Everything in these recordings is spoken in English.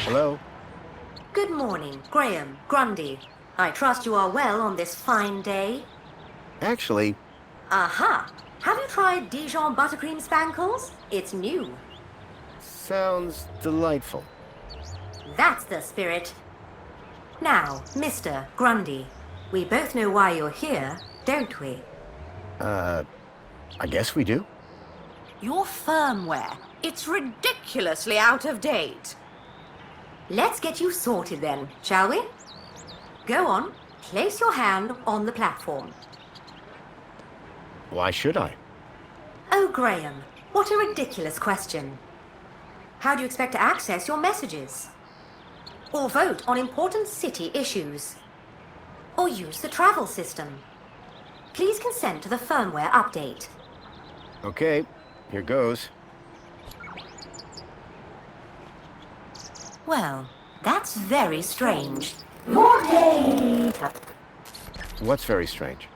Hello? Good morning, Graham, Grundy. I trust you are well on this fine day. Actually, Aha! Have you tried Dijon buttercream spankles? It's new. sounds delightful. That's the spirit. Now, Mr. Grundy, we both know why you're here, don't we? I guess we do. Your firmware. It's ridiculously out of date. Let's get you sorted then, shall we? Go on, place your hand on the platform. Why should I? Oh, Graham, what a ridiculous question. How do you expect to access your messages? Or vote on important city issues? Or use the travel system? Please consent to the firmware update. Okay, here goes. Well, that's very strange. Morning! What's very strange?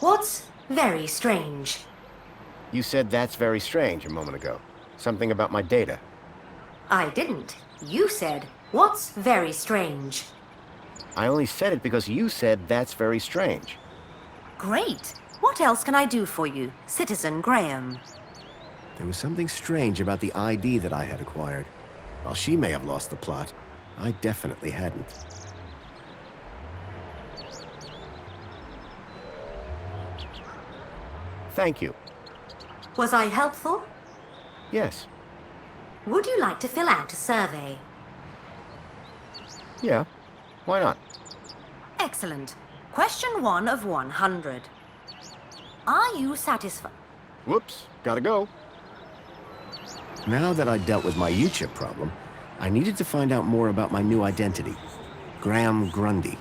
What's very strange? You said that's very strange a moment ago. Something about my data. I didn't. You said, what's very strange? I only said it because you said that's very strange. Great. What else can I do for you, Citizen Graham? There was something strange about the ID that I had acquired. While she may have lost the plot, I definitely hadn't. Thank you. Was I helpful? Yes. Would you like to fill out a survey? Yeah. Why not? Excellent. Question 1 of 100. Are you satisfied? Whoops. Gotta go. Now that I'd dealt with my U-chip problem, I needed to find out more about my new identity, Graham Grundy.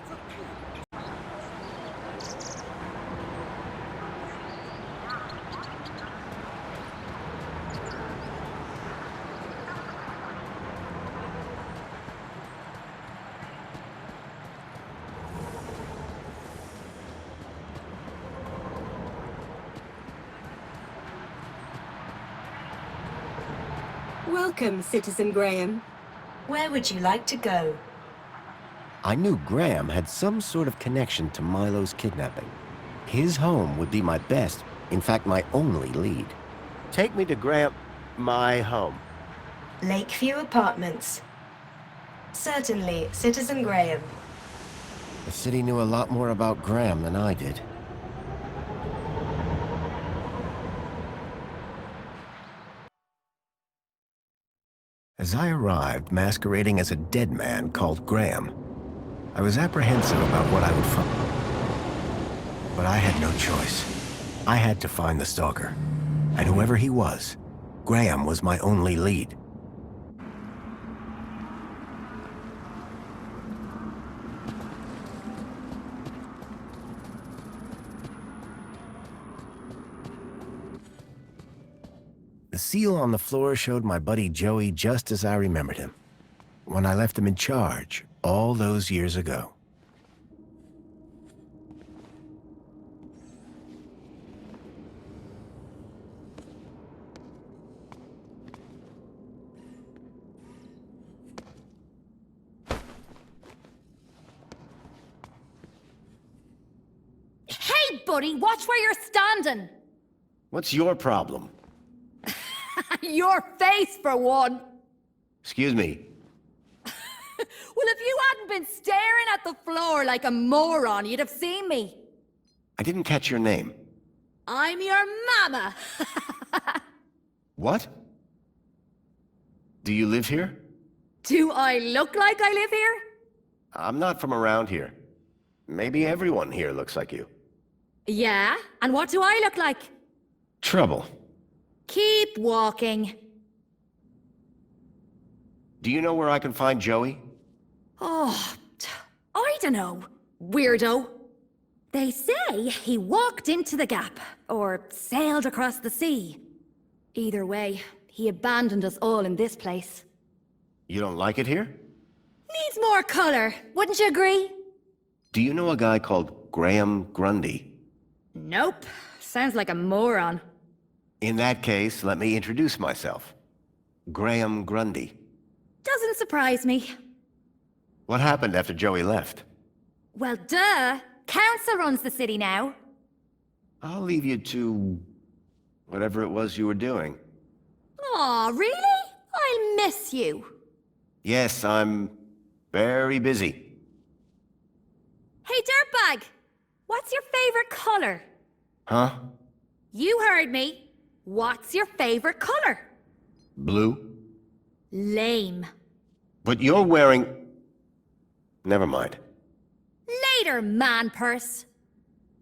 Welcome, Citizen Graham. Where would you like to go? I knew Graham had some sort of connection to Milo's kidnapping. His home would be my best, in fact, my only lead. Take me to my home. Lakeview Apartments. Certainly, Citizen Graham. The city knew a lot more about Graham than I did. As I arrived, masquerading as a dead man called Graham, I was apprehensive about what I would find. But I had no choice. I had to find the stalker. And whoever he was, Graham was my only lead. The seal on the floor showed my buddy Joey just as I remembered him, when I left him in charge all those years ago. Hey, buddy, watch where you're standing! What's your problem? Your face, for one! Excuse me. Well, if you hadn't been staring at the floor like a moron, you'd have seen me. I didn't catch your name. I'm your mama! What? Do you live here? Do I look like I live here? I'm not from around here. Maybe everyone here looks like you. Yeah? And what do I look like? Trouble. Keep walking. Do you know where I can find Joey? Oh, I don't know, weirdo. They say he walked into the gap, or sailed across the sea. Either way, he abandoned us all in this place. You don't like it here? Needs more color, wouldn't you agree? Do you know a guy called Graham Grundy? Nope. Sounds like a moron. In that case, let me introduce myself. Graham Grundy. Doesn't surprise me. What happened after Joey left? Well, duh. Council runs the city now. I'll leave you to whatever it was you were doing. Aw, really? I'll miss you. Yes, I'm very busy. Hey, Dirtbag! What's your favorite color? Huh? You heard me. What's your favorite color? Blue? Lame. But you're wearing... Never mind. Later, man purse.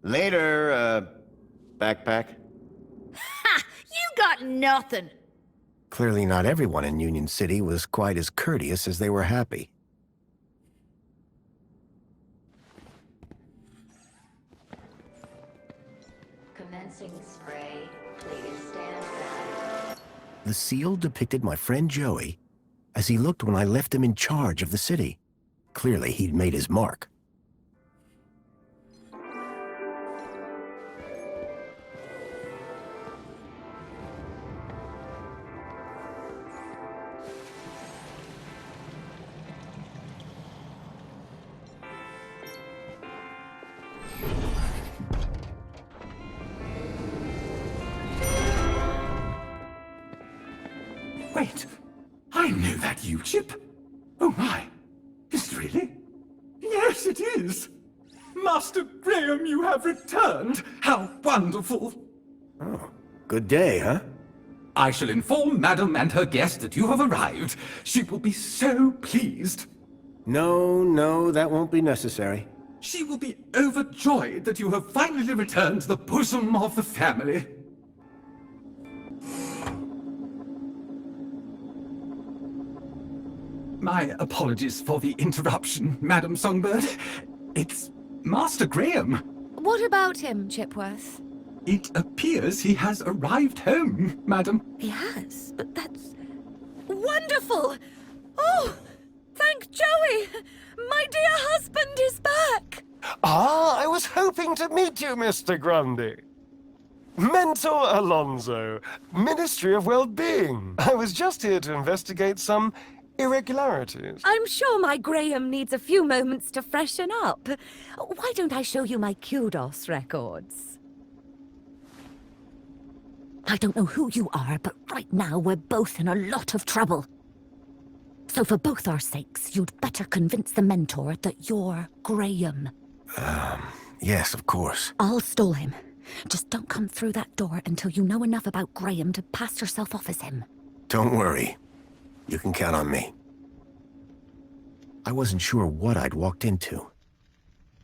Later, backpack. Ha! You got nothing. Clearly not everyone in Union City was quite as courteous as they were happy. Commencing spray. Please stand back. The seal depicted my friend Joey as he looked when I left him in charge of the city. Clearly he'd made his mark. Wait, I know that you, Chip. Oh my, is it really? Yes, it is. Master Graham, you have returned. How wonderful. Oh, good day, huh? I shall inform Madam and her guest that you have arrived. She will be so pleased. No, that won't be necessary. She will be overjoyed that you have finally returned to the bosom of the family. My apologies for the interruption, Madam Songbird. It's Master Graham. What about him, Chipworth? It appears he has arrived home, Madam. He has, but that's... wonderful! Oh, thank Joey! My dear husband is back! Ah, I was hoping to meet you, Mr. Grundy. Mentor Alonso, Ministry of Well-Being. I was just here to investigate some irregularities. I'm sure my Graham needs a few moments to freshen up. Why don't I show you my kudos records? I don't know who you are, but right now we're both in a lot of trouble. So for both our sakes, you'd better convince the mentor that you're Graham. Yes, of course. I'll stall him. Just don't come through that door until you know enough about Graham to pass yourself off as him. Don't worry. You can count on me. I wasn't sure what I'd walked into.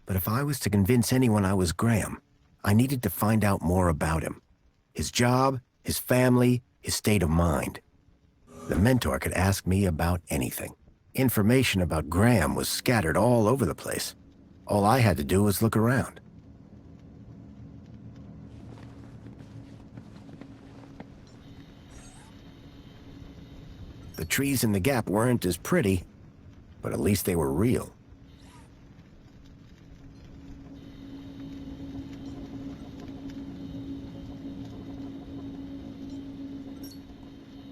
But if I was to convince anyone I was Graham, I needed to find out more about him. His job, his family, his state of mind. The mentor could ask me about anything. Information about Graham was scattered all over the place. All I had to do was look around. The trees in the gap weren't as pretty, but at least they were real.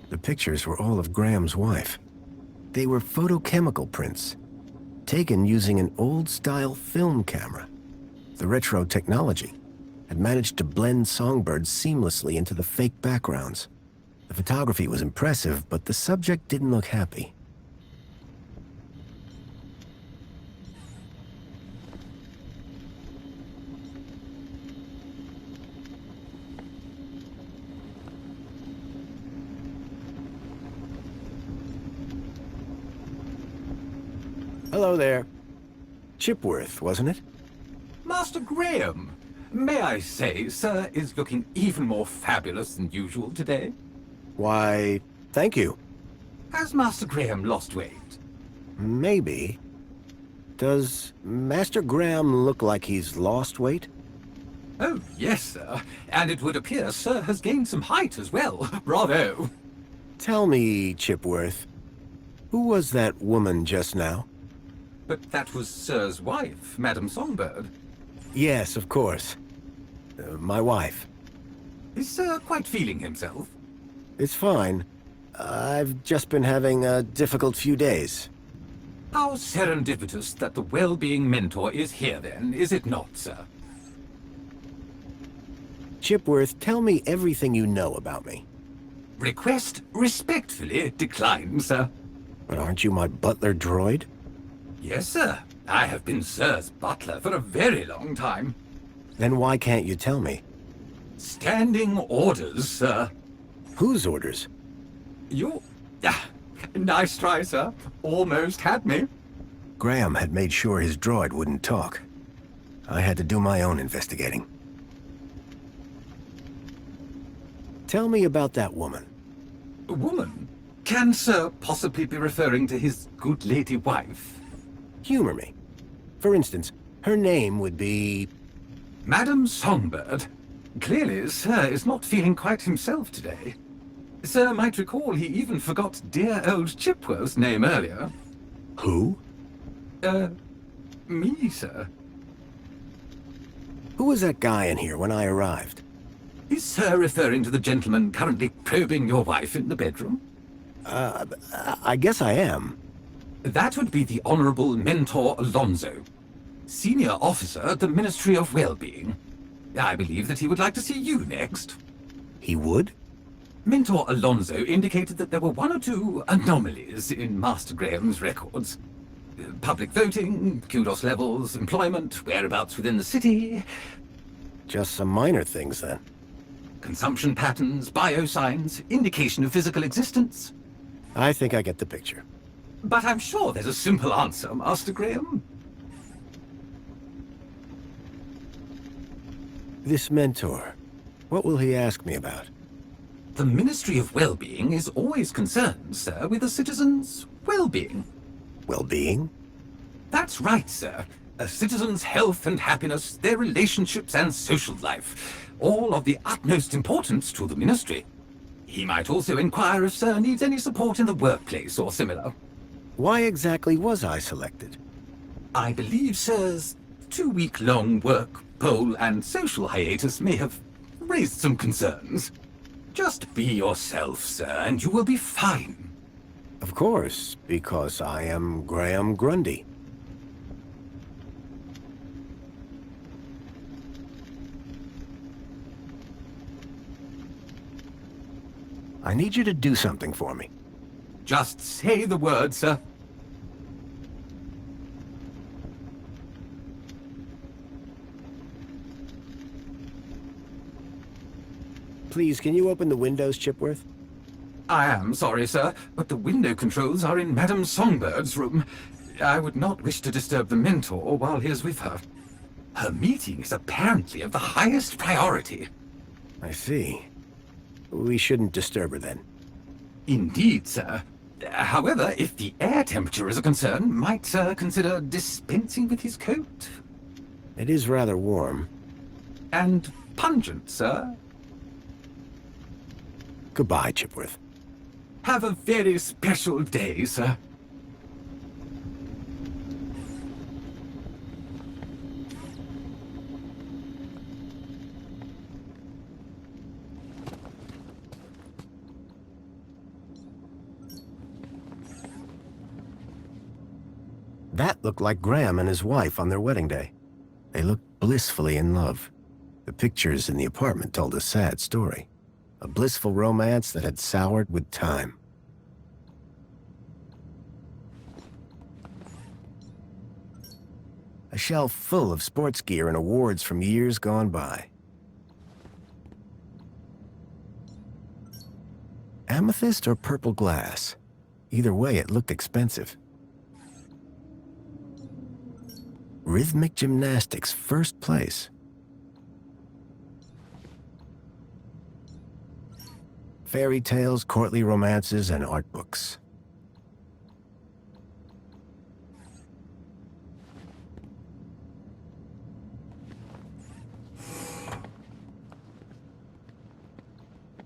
The pictures were all of Graham's wife. They were photochemical prints, taken using an old-style film camera. The retro technology had managed to blend songbirds seamlessly into the fake backgrounds. The photography was impressive, but the subject didn't look happy. Hello there. Chipworth, wasn't it? Master Graham, may I say, sir is looking even more fabulous than usual today. Why, thank you. Has Master Graham lost weight? Maybe. Does Master Graham look like he's lost weight? Oh, yes, sir. And it would appear sir has gained some height as well. Bravo. Tell me, Chipworth, who was that woman just now? But that was sir's wife, Madam Songbird. Yes, of course. My wife. Is sir quite feeling himself? It's fine. I've just been having a difficult few days. How serendipitous that the well-being mentor is here then, is it not, sir? Chipworth, tell me everything you know about me. Request respectfully declined, sir. But aren't you my butler droid? Yes, sir. I have been Sir's butler for a very long time. Then why can't you tell me? Standing orders, sir. Whose orders? You... nice try, sir. Almost had me. Graham had made sure his droid wouldn't talk. I had to do my own investigating. Tell me about that woman. A woman? Can Sir possibly be referring to his good lady wife? Humor me. For instance, her name would be... Madam Songbird. Clearly, Sir is not feeling quite himself today. Sir might recall he even forgot dear old Chipworth's name earlier. Who? Me, sir. Who was that guy in here when I arrived? Is Sir referring to the gentleman currently probing your wife in the bedroom? I guess I am. That would be the Honorable Mentor Alonso, Senior Officer at the Ministry of Well-Being. I believe that he would like to see you next. He would? Mentor Alonso indicated that there were one or two anomalies in Master Graham's records. Public voting, kudos levels, employment, whereabouts within the city. Just some minor things, then. Consumption patterns, biosigns, indication of physical existence. I think I get the picture. But I'm sure there's a simple answer, Master Graham. This mentor, what will he ask me about? The Ministry of Well-Being is always concerned, sir, with a citizen's well-being. Well-being? That's right, sir. A citizen's health and happiness, their relationships and social life, all of the utmost importance to the Ministry. He might also inquire if Sir needs any support in the workplace or similar. Why exactly was I selected? I believe Sir's 2-week-long work, poll, and social hiatus may have raised some concerns. Just be yourself, sir, and you will be fine. Of course, because I am Graham Grundy. I need you to do something for me. Just say the word, sir. Please, can you open the windows, Chipworth? I am sorry, sir, but the window controls are in Madam Songbird's room. I would not wish to disturb the mentor while he is with her. Her meeting is apparently of the highest priority. I see. We shouldn't disturb her then. Indeed, sir. However, if the air temperature is a concern, might Sir consider dispensing with his coat? It is rather warm. And pungent, sir. Goodbye, Chipworth. Have a very special day, sir. That looked like Graham and his wife on their wedding day. They looked blissfully in love. The pictures in the apartment told a sad story. A blissful romance that had soured with time. A shelf full of sports gear and awards from years gone by. Amethyst or purple glass? Either way, it looked expensive. Rhythmic gymnastics, first place. Fairy tales, courtly romances, and art books.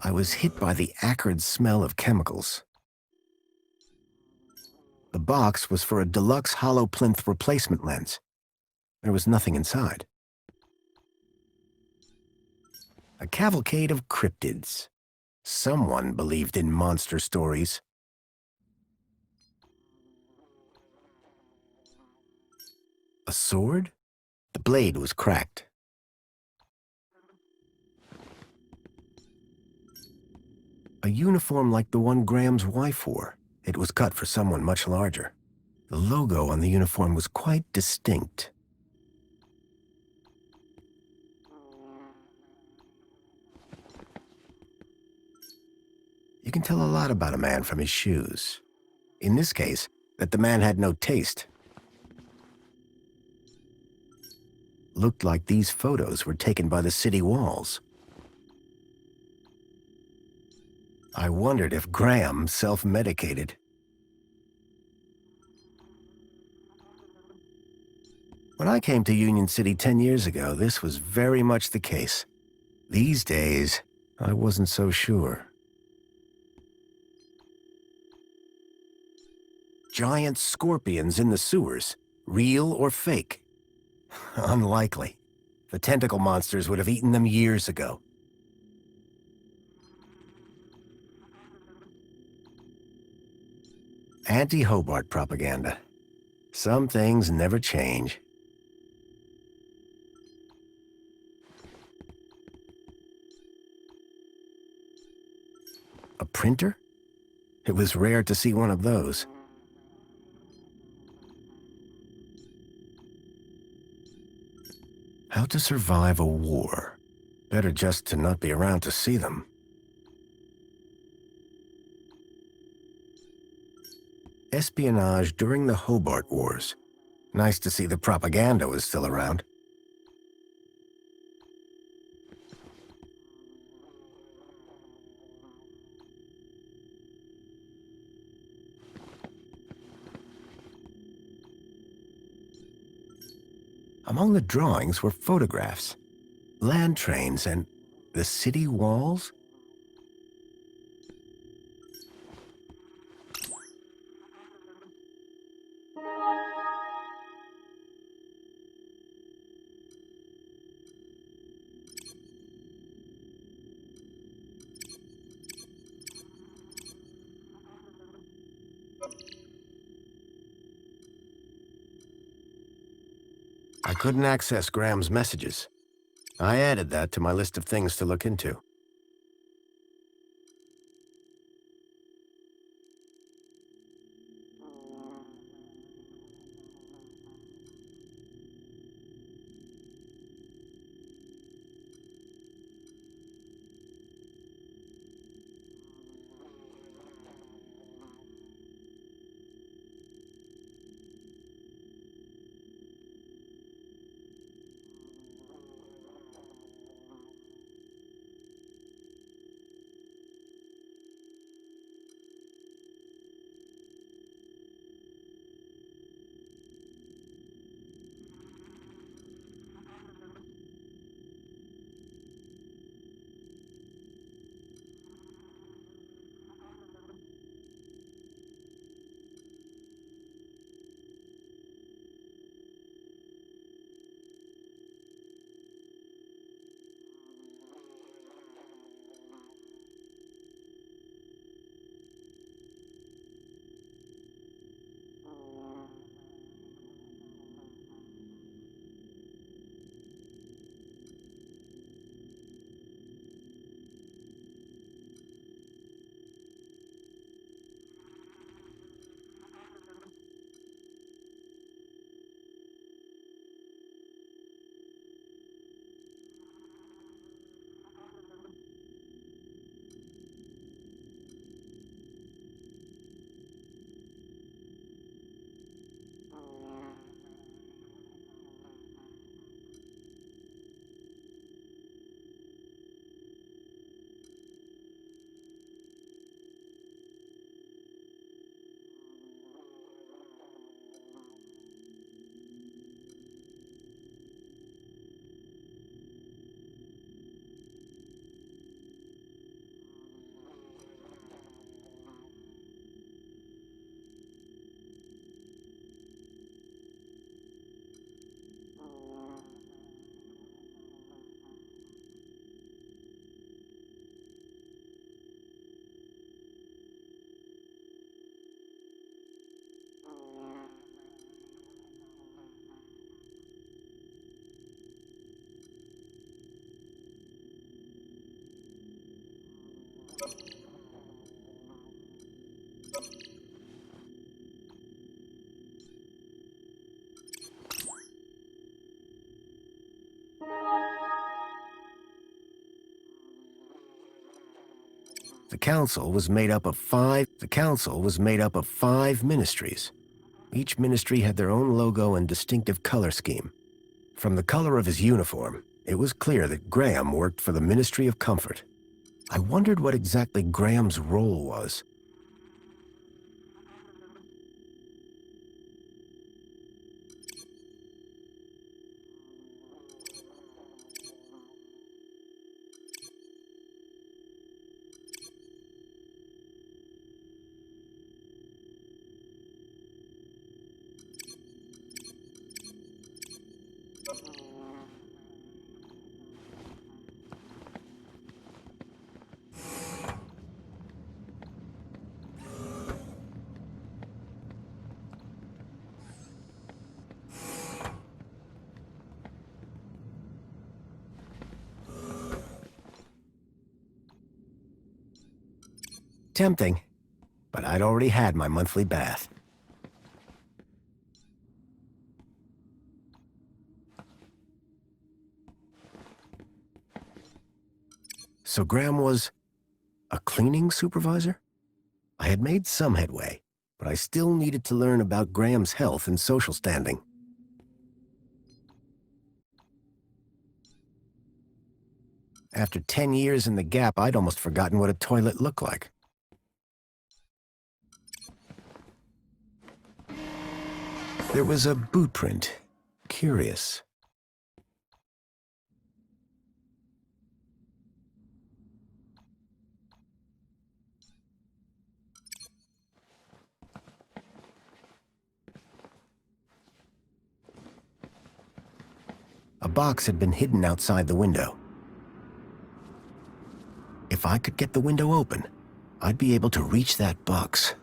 I was hit by the acrid smell of chemicals. The box was for a deluxe hollow plinth replacement lens. There was nothing inside. A cavalcade of cryptids. Someone believed in monster stories. A sword? The blade was cracked. A uniform like the one Graham's wife wore. It was cut for someone much larger. The logo on the uniform was quite distinct. You can tell a lot about a man from his shoes. In this case, that the man had no taste. Looked like these photos were taken by the city walls. I wondered if Graham self-medicated. When I came to Union City 10 years ago, this was very much the case. These days, I wasn't so sure. Giant scorpions in the sewers, real or fake? Unlikely. The tentacle monsters would have eaten them years ago. Anti-Hobart propaganda. Some things never change. A printer? It was rare to see one of those. How to survive a war. Better just to not be around to see them. Espionage during the Hobart Wars. Nice to see the propaganda was still around. Among the drawings were photographs, land trains, and the city walls? I couldn't access Graham's messages. I added that to my list of things to look into. The council was made up of five ministries. Each ministry had their own logo and distinctive color scheme. From the color of his uniform, it was clear that Graham worked for the Ministry of Comfort. I wondered what exactly Graham's role was. Tempting, but I'd already had my monthly bath. So Graham was a cleaning supervisor? I had made some headway, but I still needed to learn about Graham's health and social standing. After 10 years in the Gap, I'd almost forgotten what a toilet looked like. There was a boot print. Curious. A box had been hidden outside the window. If I could get the window open, I'd be able to reach that box.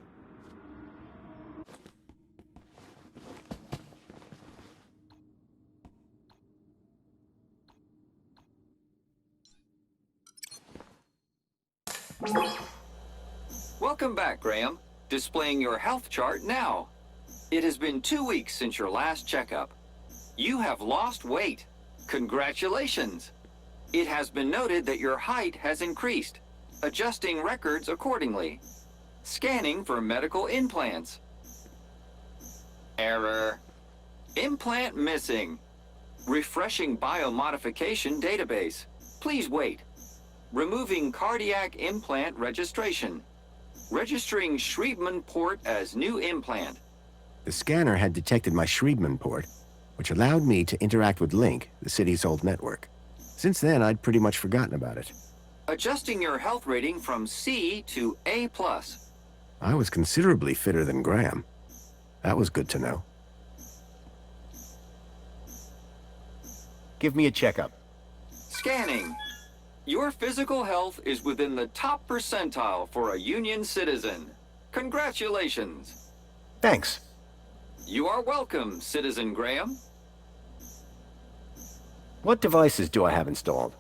Welcome back, Graham. Displaying your health chart now. It has been 2 weeks since your last checkup. You have lost weight. Congratulations. It has been noted that your height has increased, adjusting records accordingly. Scanning for medical implants. Error. Implant missing. Refreshing biomodification database. Please wait. Removing cardiac implant registration. Registering Schriebman port as new implant. The scanner had detected my Schriebman port, which allowed me to interact with Link, the city's old network. Since then, I'd pretty much forgotten about it. Adjusting your health rating from C to A+. I was considerably fitter than Graham. That was good to know. Give me a checkup. Scanning. Your physical health is within the top percentile for a Union citizen. Congratulations. Thanks. You are welcome, Citizen Graham. What devices do I have installed?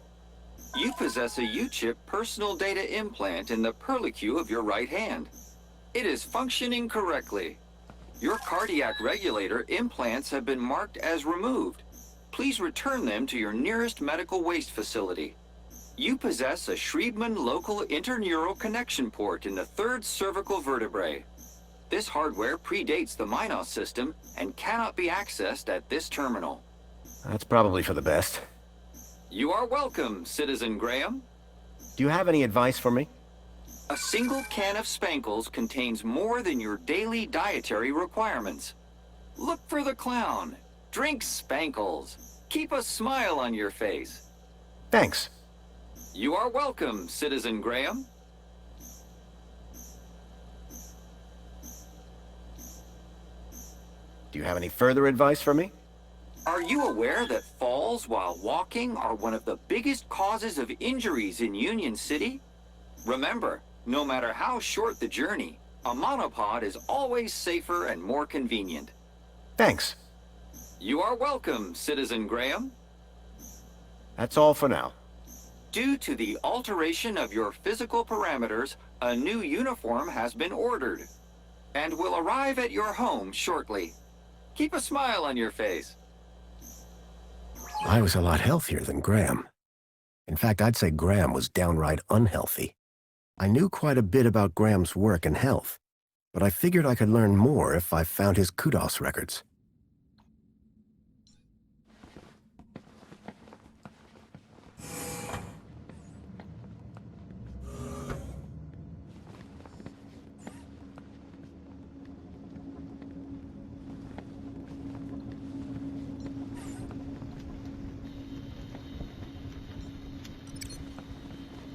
You possess a U-chip personal data implant in the perlicue of your right hand. It is functioning correctly. Your cardiac regulator implants have been marked as removed. Please return them to your nearest medical waste facility. You possess a Schriebman local interneural connection port in the third cervical vertebrae. This hardware predates the Minos system and cannot be accessed at this terminal. That's probably for the best. You are welcome, Citizen Graham. Do you have any advice for me? A single can of Spankles contains more than your daily dietary requirements. Look for the clown. Drink Spankles. Keep a smile on your face. Thanks. You are welcome, Citizen Graham. Do you have any further advice for me? Are you aware that falls while walking are one of the biggest causes of injuries in Union City? Remember, no matter how short the journey, a monopod is always safer and more convenient. Thanks. You are welcome, Citizen Graham. That's all for now. Due to the alteration of your physical parameters, a new uniform has been ordered and will arrive at your home shortly. Keep a smile on your face. I was a lot healthier than Graham. In fact, I'd say Graham was downright unhealthy. I knew quite a bit about Graham's work and health, but I figured I could learn more if I found his kudos records.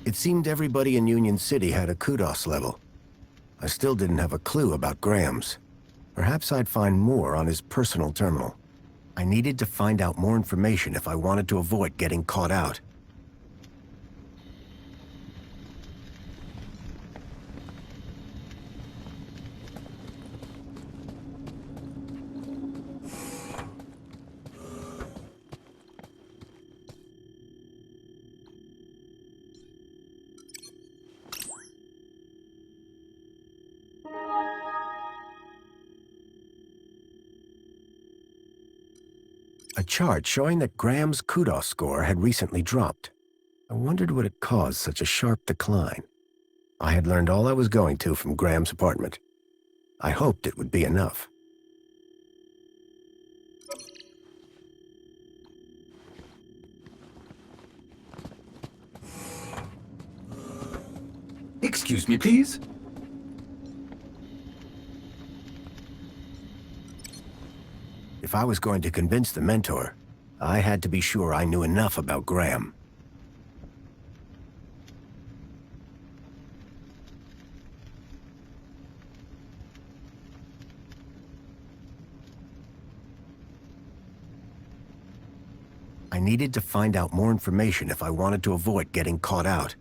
It seemed everybody in Union City had a kudos level. I still didn't have a clue about Graham's. Perhaps I'd find more on his personal terminal. I needed to find out more information if I wanted to avoid getting caught out. A chart showing that Graham's kudos score had recently dropped. I wondered what had caused such a sharp decline. I had learned all I was going to from Graham's apartment. I hoped it would be enough. Excuse me, please. If I was going to convince the mentor, I had to be sure I knew enough about Graham. I needed to find out more information if I wanted to avoid getting caught out.